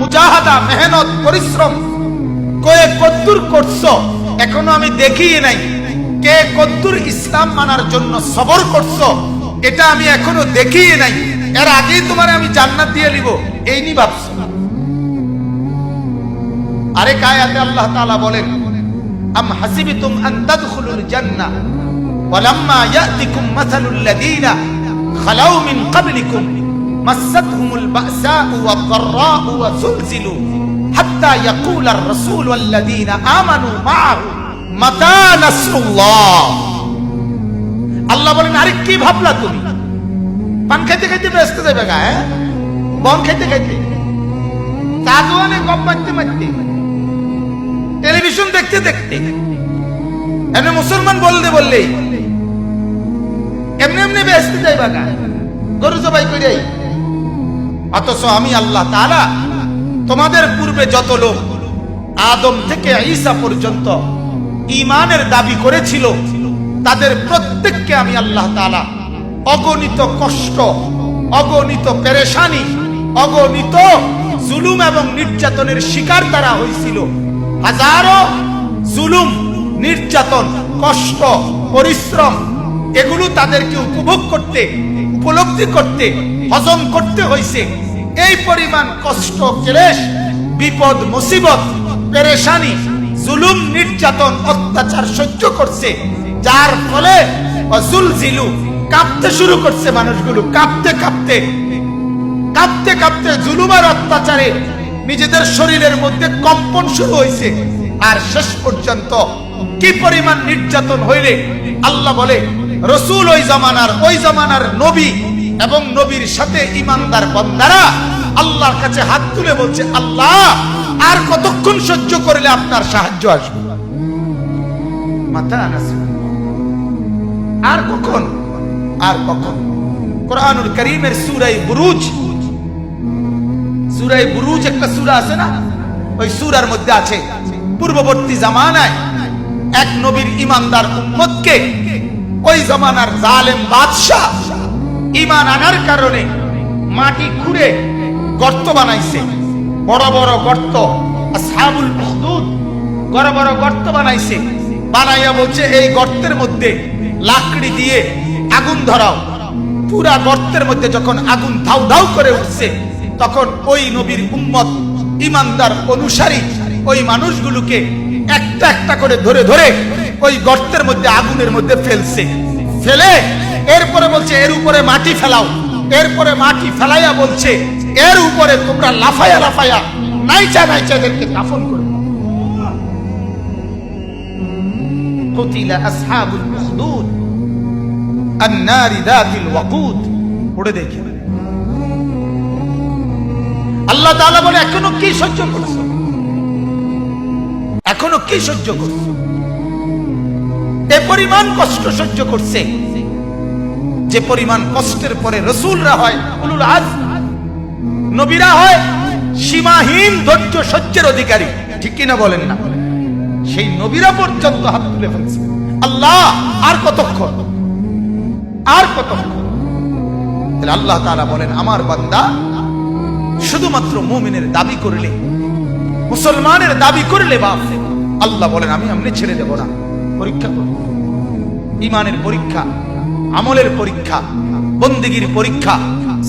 মুজাহাদা, মেহনত, পরিশ্রম কে কদ্দুর করছো এখনো আমি দেখিই নাই। কে কদ্দুর ইসলাম মানার জন্য সবর করছো এটা আমি এখনো দেখিই নাই। এর আগেই তোমার আমি জান্নাত দিয়ে নিব এই নি ভাবছো। আরেক আয়াতে আল্লাহ তাআলা বলেন, আম হাসিবতুম আন তাদখুলুল জান্নাহ ওয়ালাম্মা ইয়াতিকুম মাসালুল লাযীনা খালাউ মিন ক্বাবলিকুম মাসাতহুমুল বাসাউ ওয়াদ-দাররাউ ওয়াযুলজিলু হাত্তা ইয়াকুলার রাসূল ওয়াল্লাযীনা আমানু মা'আহু মাতা নাসরুল্লাহ। আল্লাহ বলেন, আরে কি ভাবলা তুমি? পান খাইতে খাইতে ব্যস্ত যাবে গা, বন খাইতে খাইতে, চা দোয়ানে গপ মারতে মারতে, টেলিভিশন দেখতে দেখতে, এমনি মুসলমান বললেই এমনি এমনি ব্যস্ত যাইবা গা, গরু জবাই করে। অথচ আমি আল্লাহ তাআলা তোমাদের পূর্বে যত লোক আদম থেকে ঈসা পর্যন্ত ঈমানের দাবি করেছিল তাদের প্রত্যেককে আমি আল্লাহ তাআলা অগণিত কষ্ট, অগণিত পেরেশানি, অগণিত জুলুম এবং নির্যাতনের শিকার তারা হয়েছিল। হাজারো জুলুম, নির্যাতন, কষ্ট, পরিশ্রম এগুলো তাদেরকে উপভোগ করতে, উপলব্ধি করতে, হজম করতে হয়েছে। এই পরিমাণ কষ্ট, ক্লেশ, বিপদ, মুসিবত, পেরেশানি, জুলুম, নির্যাতন, অত্যাচার সহ্য করছে, যার ফলে ওয়াজুলজিলু কাঁপতে শুরু করছে মানুষগুলো। কাঁপতে কাঁপতে কাঁপতে কাঁপতে জুলুম আর অত্যাচারে নিজেদের শরীরের মধ্যে কম্পন শুরু হয়েছে। আর শেষ পর্যন্ত কি পরিমাণ নির্যাতন হইলে আল্লাহ বলে রসুল ওই জামানার নবী এবং নবীর সাথে ঈমানদার বান্দারা আল্লাহর কাছে হাত তুলে বলছে, আল্লাহ আর কতক্ষণ সহ্য করলে আপনার সাহায্য আসবে? মাতা নাসরুল্লাহ, আর কখন, আর কখন? কোরআনুল কারীমের সূরা বুরুজ একটা সূরা আছে না, ওই সূরার মধ্যে আছে পূর্ববর্তী জামানায় এক নবীর ঈমানদার উম্মতকে ওই জামানার জালেম বাদশা ঈমান আনার কারণে মাটি খুঁড়ে গর্ত বানাইছে, বড় বড় গর্ত। আসহাবুল উখদুদ বড় বড় গর্ত বানাইছে, বানাইয়া বলছে এই গর্তের মধ্যে লাকড়ি দিয়ে আগুন ধরাও। পুরা গর্তের মধ্যে যখন আগুন ধাউ ধাউ করে উঠছে তখন ওই নবীর উম্মত ঈমানদার অনুসারী ওই মানুষগুলোকে একটা একটা করে ধরে ধরে ওই গর্তের মধ্যে, আগুনের মধ্যে ফেলছে। ফেলে এরপরে বলছে এর উপরে মাটি ফেলাও। এরপরে মাটি ফেলাইয়া বলছে এর উপরে তোমরা লাফায়া লাফায়া নাইচা নাইচা এদেরকে দাফন করো। কুতিলা আসহাবুল উখদুদ আন-নারি যাতিল ওয়াকুদ। পড়ে দেখি আল্লাহ তাআলা বলে, এখনো কি সহ্য করছো? এখনো কি সহ্য করছো? এ পরিমাণ কষ্ট সহ্য করছে যে পরিমাণ কষ্টের পরে রাসূলরা হয় উলুল আজম, নবীরা হয় সীমাহীন ধৈর্য সহ্যের অধিকারী। ঠিক কিনা বলেন না? সেই নবীরা পর্যন্ত হাত তুলে ফেলছে, আল্লাহ আর কতক্ষণ, আর কতক্ষণ? তাহলে আল্লাহ তাআলা বলেন, আমার বান্দা শুধুমাত্র মুমিনের দাবি করলে, মুসলমানের দাবি করলে বাপ, আল্লাহ বলেন আমি এমনি ছেড়ে দেব না। পরীক্ষা করব, ঈমানের পরীক্ষা, আমলের পরীক্ষা, বন্দেগীর পরীক্ষা,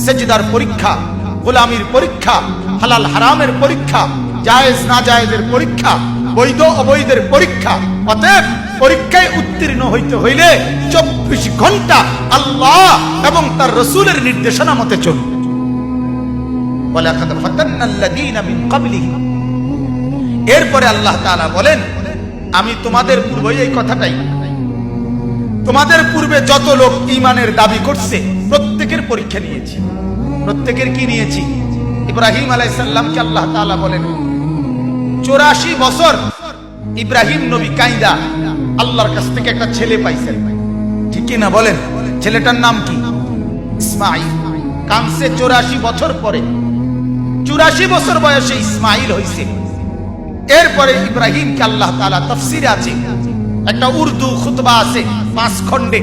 সেজদার পরীক্ষা, গোলামির পরীক্ষা, হালাল হারামের পরীক্ষা, জায়েজ না জায়েজের পরীক্ষা, বৈধ অবৈধের পরীক্ষা। অতএব পরীক্ষায় উত্তীর্ণ হইতে হইলে 24 ঘন্টা আল্লাহ এবং তার রাসূলের নির্দেশনা মতে চলবে। ওয়ালাকাদ ফাতান্নাল্লাযীনা মিন ক্বাবলিহিম। এরপরে আল্লাহ তাআলা বলেন, আমি তোমাদের পূর্বে এই কথাটাই, তোমাদের পূর্বে যত লোক ঈমানের দাবি করছে প্রত্যেকের পরীক্ষা নিয়েছি। প্রত্যেকের কি নিয়েছি? ইব্রাহিম আলাইহিস সালামকে আল্লাহ তাআলা বলেন 84 বছর ইব্রাহিম নবী কাইদা আল্লাহর কাছ থেকে একটা ছেলে পাইছেন। ঠিক কি না বলেন? ছেলেটার নাম কি? ইসমাঈল। কানসে 84 বছর পরে, 84 বছর বয়সে ইসমাঈল হইছে। এরপরে ইব্রাহিমকে আল্লাহ তাআলা তাফসীরে আছে একটা উর্দু খুতবা আছে 5 খণ্ডে,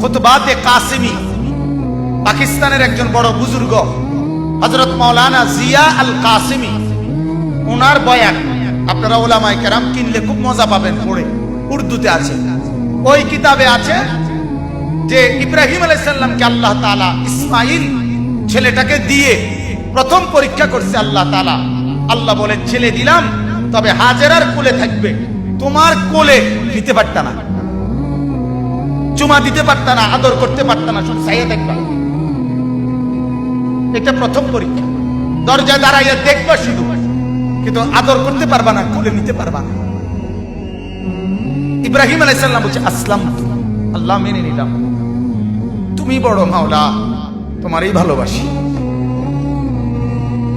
খুতবাতে কাসিমি। পাকিস্তানের একজন বড় বুজুর্গ হযরত মাওলানা জিয়া আল কাসিমি ওনার বয়ান আপনারা ওলামায়ে কেরাম কিনলে খুব মজা পাবেন পড়ে, উর্দুতে আছে। ওই কিতাবে আছে যে ইব্রাহিম আলাইহিস সালামকে আল্লাহ তাআলা ইসমাইল ছেলেটাকে দিয়ে প্রথম পরীক্ষা করছে আল্লাহ তাআলা। আল্লাহ বলেন ছেলে দিলাম, তবে হাজেরার কোলে থাকবে, তোমার কোলে দিতে পারতা না, চুমা দিতে পারতা না, আদর করতে পারতা না, শুধু চাইয়া দেখবা। এটা প্রথম পরীক্ষা। দরজায় দাঁড়াইয়া দেখবা শুধু, কিন্তু আদর করতে পারবা না, কোলে নিতে পারবা না। ইব্রাহিম আলাইহিস সালাম বলছে আসলাম, আল্লাহ মেনে নিলাম, তুমি বড় মাওলা, তোমারই ভালোবাসি।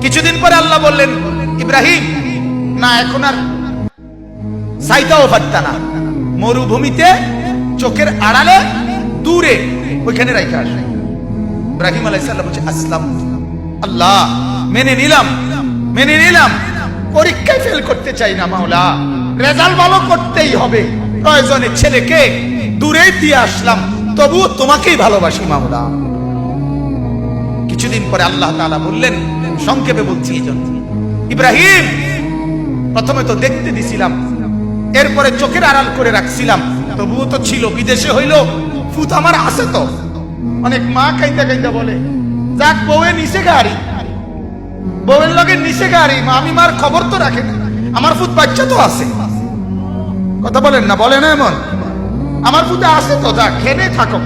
কিছুদিন পরে আল্লাহ বললেন ইব্রাহিম না, এখন আর চাইতেও পারতা না, মরুভূমিতে চোখের আড়ালে দূরে ওইখানে রাইখা আসে। ইব্রাহিম আলাইহিস সালাম বলছে আসলাম, আল্লাহ মেনে নিলাম, মেনে নিলাম, পরীক্ষায় ফেল করতে চাই না মাওলা, রেজাল্ট ভালো করতেই হবে, প্রয়োজনে ছেলেকে দূরে দিয়ে আসলাম, তবুও তোমাকেই ভালোবাসি মাওলা। কিছুদিন পরে আল্লাহ তাআলা বললেন, সংক্ষেপে বলছি এই জন্য, ইব্রাহিম প্রথমে তো দেখতে দিছিলাম, এরপরে চোখের আড়াল করে রাখছিলাম, তবুও তো ছিল, বিদেশে হইলো ফুত আমার আছে তো। অনেক মা কাইতে কাইতে বলে যাক বউয়ে নিচে গাড়ি, বউয়ের লগে নিচে গাড়ি, মা আমি মার খবর তো রাখে না, আমার ফুত বাচ্চা তো আছে। কথা বলেন না, বলে না এমন, আমার ফুতে আছে তো, যা খেনে থাকো,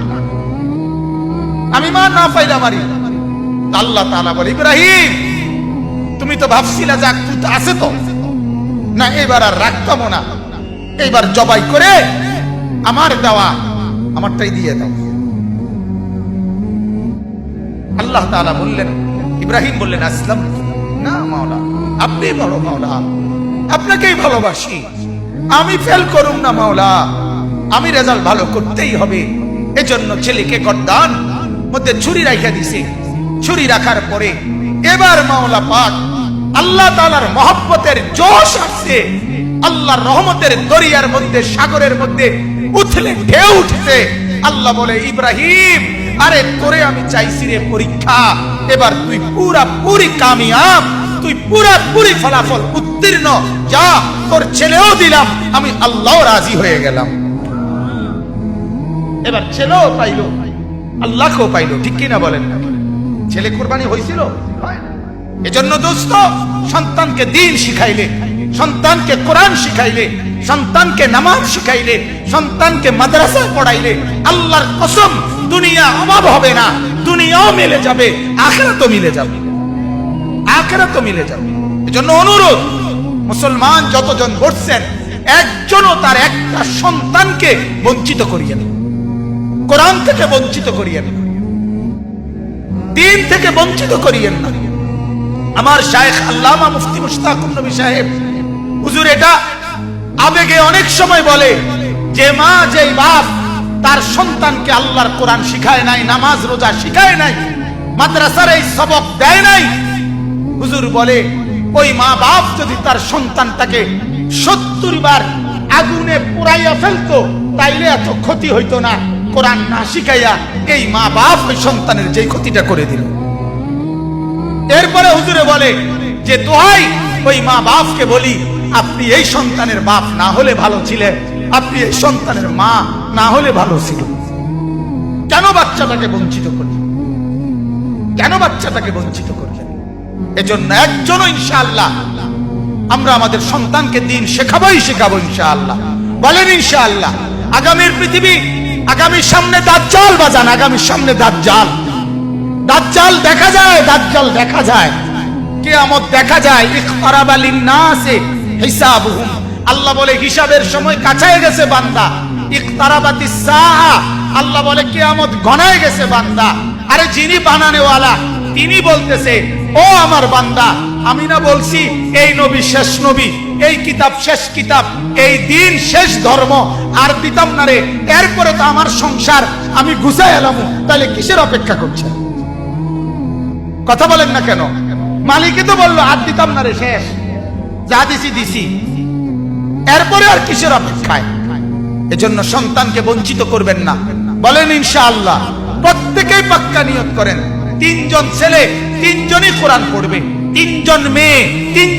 আমি মা না পাইলা মারি। আল্লাহ তাআলা বলে ইব্রাহিম তুমি তো ভাবছিলা যাক ফুত আছে তো, না এবার আর রাখতাম না, এইবার জবাই করে আমার দেওয়া আমারটাই দিয়ে দাও। আল্লাহ তাআলা বললেন, ইব্রাহিম বললেন আসলাম, না মাওলা আপনি বড় মাওলা, আপনাকেই ভালোবাসি, আমি ফেল করুম না মাওলা, আমি রেজাল্ট ভালো করতেই হবে। এজন্য ছেলেকে গর্দান মধ্যে ছুরি রাখা দিছে। ছুরি রাখার পরে এবার মাওলা পাক আল্লাহ তাআলার মহব্বতের জোশ আসছে, আল্লাহর রহমতের দরিয়ার মধ্যে, সাগরের মধ্যে উথলে ঢেউ উঠছে। আল্লাহ বলে ইব্রাহিম আরে তোরে আমি চাইছি রে পরীক্ষা, এবার তুই পুরাপুরি কামিয়াব, তুই পুরাপুরি ফলাফল উত্তীর্ণ, যা তোর ছেলেও দিলাম, আমি আল্লাহ রাজি হয়ে গেলাম। এবার ছেলেও পাইলো, আল্লাহকেও পাইলো, ঠিক কিনা বলেন? ছেলে কুরবানি হয়েছিল। এজন্য দোস্ত, সন্তানকে দ্বীন শিখাইলে, সন্তানকে কোরআন শিখাইলে, সন্তানকে নামাজ শিখাইলে, সন্তানকে মাদ্রাসায় পড়াইলে, আল্লাহর কসম দুনিয়া অভাব হবে না, দুনিয়াও মিলে যাবে, আখিরাতও মিলে যাবে, আখিরাতও মিলে যাবে। এজন্য অনুরোধ, মুসলমান যতজন বসছেন একজনও তার একটা সন্তানকে বঞ্চিত করিয়েন, কোরআন থেকে বঞ্চিত করিয়েন, দ্বীন থেকে বঞ্চিত করিয়েন না। আমার শায়েখ আল্লামা মুফতি মুশতাকুর নবী সাহেব হুজুর এটা আবেগে অনেক সময় বলে যে মা যেই বাপ তার সন্তানকে আল্লাহর কোরআন শিখায় নাই, নামাজ রোজা শিখায় নাই, মাদ্রাসার এই সবক দেয় নাই, হুজুর বলে ওই মা বাপ যদি তার সন্তানটাকে 70 বার আগুনে পুড়াইয়া ফেলতো তাইলে এত ক্ষতি হইতো না। কোরআন না শিখাইয়া এই মা বাপ ওই সন্তানের যে ক্ষতিটা করে দিল। এরপরে হুজুরে বলে যে দোহাই ওই মা বাপকে বলি, আপনি এই সন্তানের বাপ না হলে ভালো ছিলেন, আপনি এই সন্তানের মা না হলে ভালো ছিল। কেন বাচ্চাটাকে বঞ্চিত করলেন? কেন বাচ্চাটাকে বঞ্চিত করলেন? এজন্য একজনও ইনশাআল্লাহ আমরা আমাদের সন্তানকে দ্বীন শেখাবোই শেখাবো ইনশাআল্লাহ। বলেন ইনশাআল্লাহ। আগামীর পৃথিবী, আগামীর সামনে দাজ্জাল বাজান, আগামীর সামনে দাজ্জাল, দাজ্জাল দেখা যায়, দাজ্জাল দেখা যায়, কিয়ামত দেখা যায়। ইকতারাবা লিন-নাসি হিসাবুহুম, আল্লাহ বলে হিসাবের সময় কাছায় গেছে বান্দা। ইকতারাবাতিস সাআ, আল্লাহ বলে কিয়ামত ঘনায় গেছে বান্দা। আরে যিনি বানানেওয়ালা তিনি বলতেছে ও আমার বান্দা, আমি না বলছি এই নবী শেষ নবী, এই কিতাব শেষ কিতাব, এই দিন শেষ ধর্ম, আর দিতাম না রে, এরপরে তো আমার সংসার আমি গুছাই এলাম, তাহলে কিসের অপেক্ষা করছেন? কথা বলেন না কেন? মালিকে তো বললো আর দিতাম না রে, শেষ, যা দিছি দিছি, এরপরে আর কিসের অপেক্ষায়? এজন্য সন্তানকে বঞ্চিত করবেন না। বলেন ইনশাআল্লাহ। প্রত্যেকেই পাক্কা নিয়ত করেন, 3 জন ছেলে 3 জনই কোরআন পড়বে, 3 জন মেয়ে 3